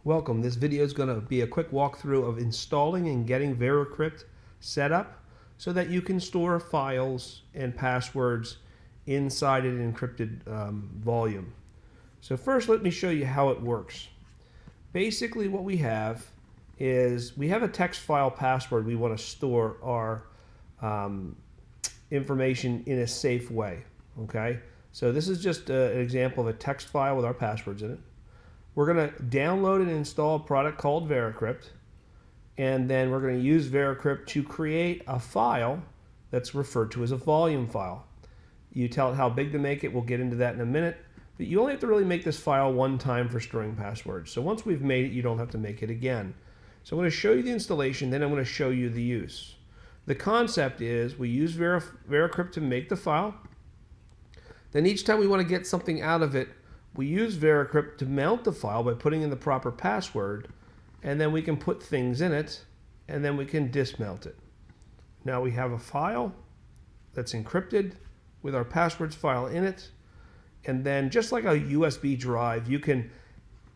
Welcome. This video is going to be a quick walkthrough of installing and getting veracrypt set up so that you can store files and passwords inside an encrypted volume. So first let me show you how it works. Basically what we have is we have a text file password. We want to store our information in a safe way. Okay, so this is just an example of a text file with our passwords in it. We're going to download and install a product called veracrypt, and then we're going to use veracrypt to create a file that's referred to as a volume file. You tell it how big to make it. We'll get into that in a minute, but you only have to really make this file one time for storing passwords. So once we've made it, you don't have to make it again. So I'm going to show you the installation, then I'm going to show you the use. The concept is we use veracrypt to make the file. Then each time we want to get something out of it, we use veracrypt to mount the file by putting in the proper password, and then we can put things in it, and then we can dismount it. Now we have a file that's encrypted with our passwords file in it, and then just like a USB drive, you can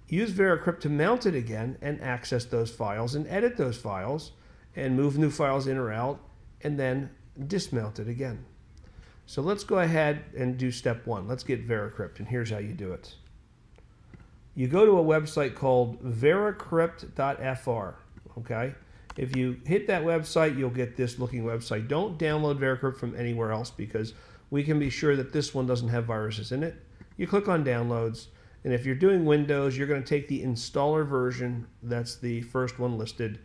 use veracrypt to mount it again and access those files and edit those files and move new files in or out, and then dismount it again. So let's go ahead and do step one. Let's get veracrypt, and here's how you do it. You go to a website called veracrypt.fr, okay? If you hit that website, you'll get this looking website. Don't download veracrypt from anywhere else because we can be sure that this one doesn't have viruses in it. You click on downloads, and if you're doing Windows, you're going to take the installer version. That's the first one listed.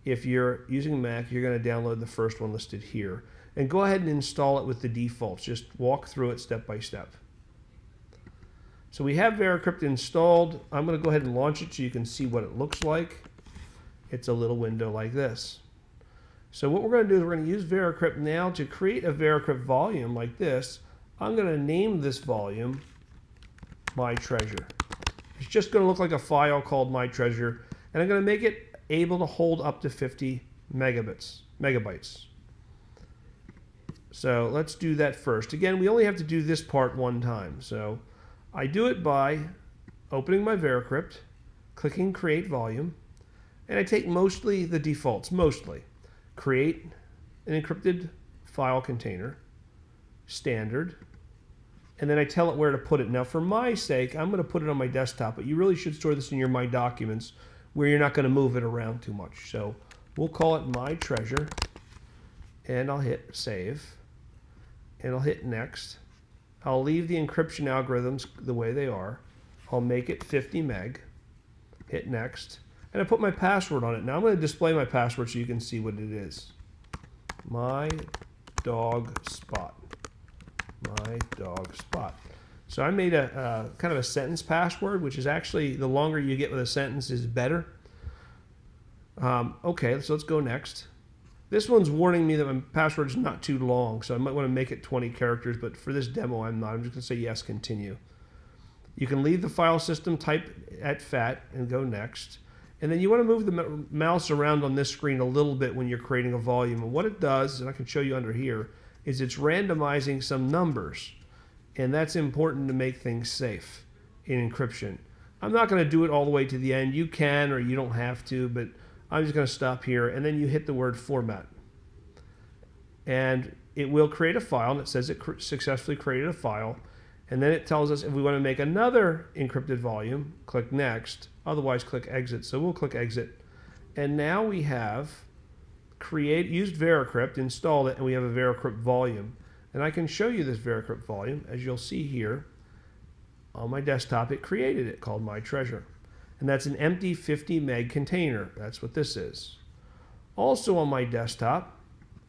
If you're using Mac, you're going to download the first one listed here. And go ahead and install it with the defaults. Just walk through it step by step. So we have veracrypt installed. I'm going to go ahead and launch it so you can see what it looks like. It's a little window like this. So what we're going to do is we're going to use veracrypt now to create a veracrypt volume like this. I'm going to name this volume My Treasure. It's just going to look like a file called My Treasure, and I'm going to make it able to hold up to 50 megabytes. So let's do that first. Again, we only have to do this part one time. So I do it by opening my veracrypt, clicking create volume, and I take mostly the defaults, create an encrypted file container, standard, and then I tell it where to put it. Now for my sake, I'm going to put it on my desktop, but you really should store this in your My Documents where you're not going to move it around too much. So we'll call it My Treasure, and I'll hit save. And I'll hit next. I'll leave the encryption algorithms the way they are. I'll make it 50 meg. Hit next. And I put my password on it. Now I'm going to display my password so you can see what it is. My dog spot. My dog spot. So I made a kind of a sentence password, which is actually the longer you get with a sentence is better. Okay, so let's go next. This one's warning me that my password is not too long, so I might want to make it 20 characters, but for this demo, I'm not. I'm just going to say yes, continue. You can leave the file system, type at FAT, and go next. And then you want to move the mouse around on this screen a little bit when you're creating a volume. And what it does, and I can show you under here, is it's randomizing some numbers. And that's important to make things safe in encryption. I'm not going to do it all the way to the end. You can or you don't have to, but I'm just going to stop here, and then you hit the word format. And it will create a file, and it says it successfully created a file. And then it tells us if we want to make another encrypted volume, click next. Otherwise, click exit. So we'll click exit. And now we have used veracrypt, installed it, and we have a veracrypt volume. And I can show you this veracrypt volume. As you'll see here on my desktop, it created it called My Treasure. And that's an empty 50 meg container. That's what this is. Also on my desktop,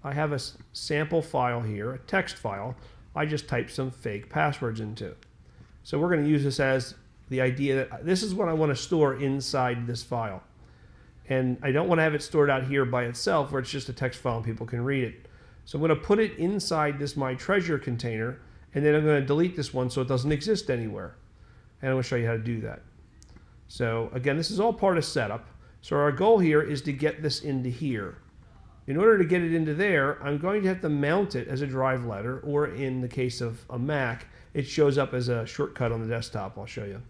I have a sample file here, a text file. I just typed some fake passwords into. So we're going to use this as the idea that this is what I want to store inside this file. And I don't want to have it stored out here by itself where it's just a text file and people can read it. So I'm going to put it inside this My Treasure container, and then I'm going to delete this one so it doesn't exist anywhere. And I'm going to show you how to do that. So again, this is all part of setup. So our goal here is to get this into here. In order to get it into there, I'm going to have to mount it as a drive letter, or in the case of a Mac, it shows up as a shortcut on the desktop. I'll show you.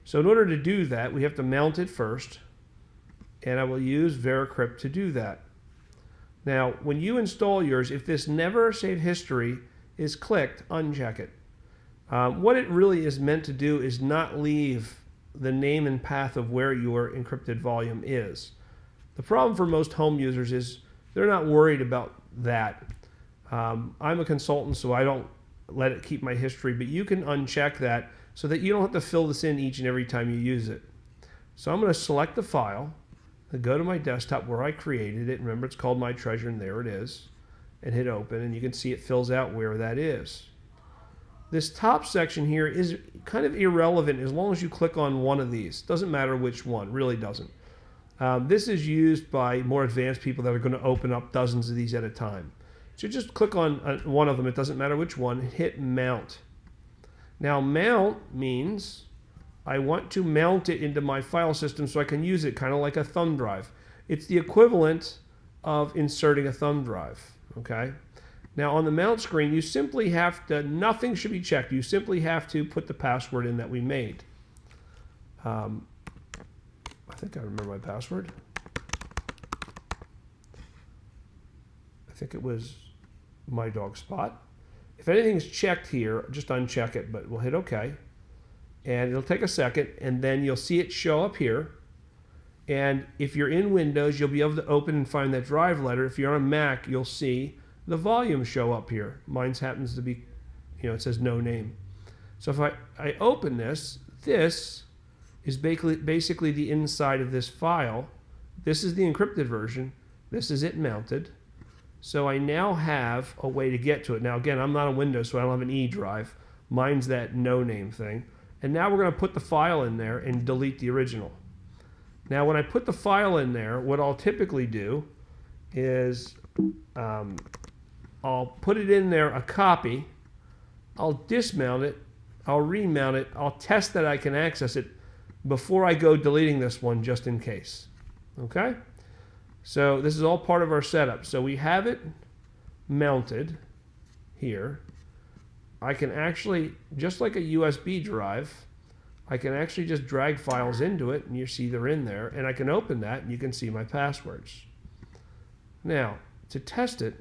So in order to do that, we have to mount it first, and I will use veracrypt to do that. Now, when you install yours, if this never save history is clicked, uncheck it. What it really is meant to do is not leave the name and path of where your encrypted volume is. The problem for most home users is they're not worried about that. I'm a consultant, so I don't let it keep my history, but you can uncheck that so that you don't have to fill this in each and every time you use it. So I'm going to select the file, and go to my desktop where I created it. Remember, it's called My Treasure, and there it is. And hit open, and you can see it fills out where that is. This top section here is kind of irrelevant as long as you click on one of these. Doesn't matter which one, really doesn't. This is used by more advanced people that are going to open up dozens of these at a time. So just click on one of them, it doesn't matter which one, hit mount. Now mount means I want to mount it into my file system so I can use it kind of like a thumb drive. It's the equivalent of inserting a thumb drive, okay? Now on the mount screen, you simply have to, nothing should be checked. You simply have to put the password in that we made. I think I remember my password. I think it was my dog Spot. If anything's checked here, just uncheck it, but we'll hit OK. And it'll take a second, and then you'll see it show up here. And if you're in Windows, you'll be able to open and find that drive letter. If you're on a Mac, you'll see the volume show up here. Mine happens to be, it says no name. So if I open this, this is basically the inside of this file. This is the encrypted version. This is it mounted. So I now have a way to get to it. Now again, I'm not on Windows, so I don't have an E drive. Mine's that no name thing. And now we're going to put the file in there and delete the original. Now when I put the file in there, what I'll typically do is I'll put it in there, a copy, I'll dismount it, I'll remount it, I'll test that I can access it before I go deleting this one just in case. Okay? So this is all part of our setup. So we have it mounted here. I can actually, just like a USB drive, I can actually just drag files into it, and you see they're in there, and I can open that and you can see my passwords. Now, to test it,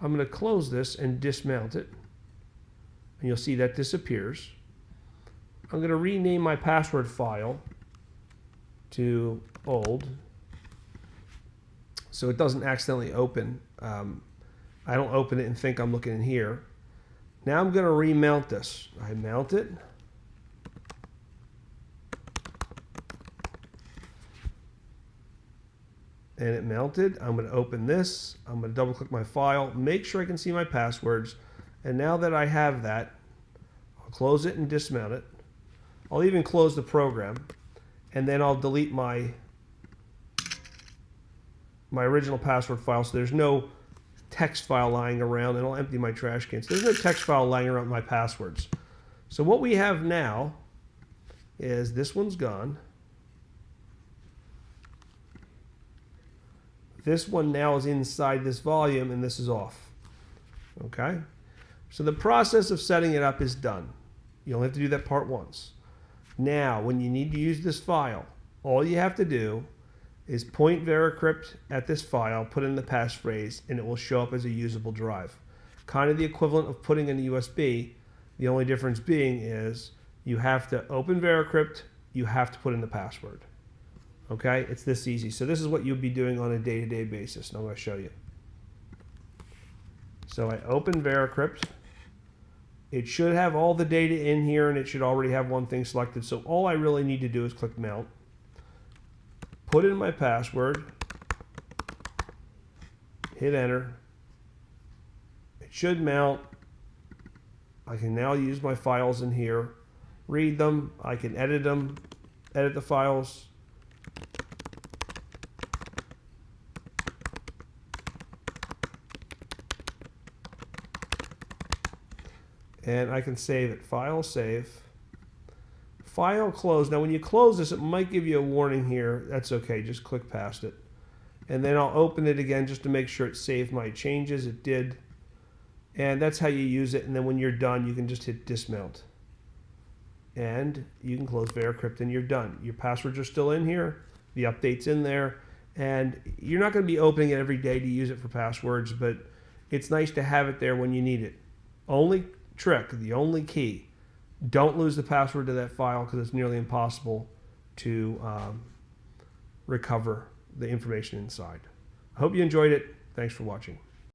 I'm going to close this and dismount it, and you'll see that disappears. I'm going to rename my password file to old so it doesn't accidentally open. I don't open it and think I'm looking in here. Now I'm going to remount this. I mount it. And it mounted. I'm going to open this. I'm going to double click my file, make sure I can see my passwords. And now that I have that, I'll close it and dismount it. I'll even close the program, and then I'll delete my original password file so there's no text file lying around, and I'll empty my trash can. So there's no text file lying around with my passwords. So what we have now is this one's gone. This one now is inside this volume, and this is off. Okay? So the process of setting it up is done. You only have to do that part once. Now, when you need to use this file, all you have to do is point veracrypt at this file, put in the passphrase, and it will show up as a usable drive. Kind of the equivalent of putting in a USB. The only difference being is you have to open veracrypt, you have to put in the password. Okay, it's this easy. So this is what you'll be doing on a day-to-day basis, and I'm going to show you. So I open veracrypt. It should have all the data in here, and it should already have one thing selected. So all I really need to do is click mount, put in my password, hit enter. It should mount. I can now use my files in here, read them. I can edit them, edit the files. And I can save it. File, save. File, close. Now when you close this, it might give you a warning here. That's okay, just click past it. And then I'll open it again just to make sure it saved my changes. It did. And that's how you use it. And then when you're done, you can just hit dismount. and you can close veracrypt and you're done. Your passwords are still in here, the update's in there, and you're not going to be opening it every day to use it for passwords, but it's nice to have it there when you need it. Only trick, the only key, don't lose the password to that file because it's nearly impossible to recover the information inside. I hope you enjoyed it. Thanks for watching.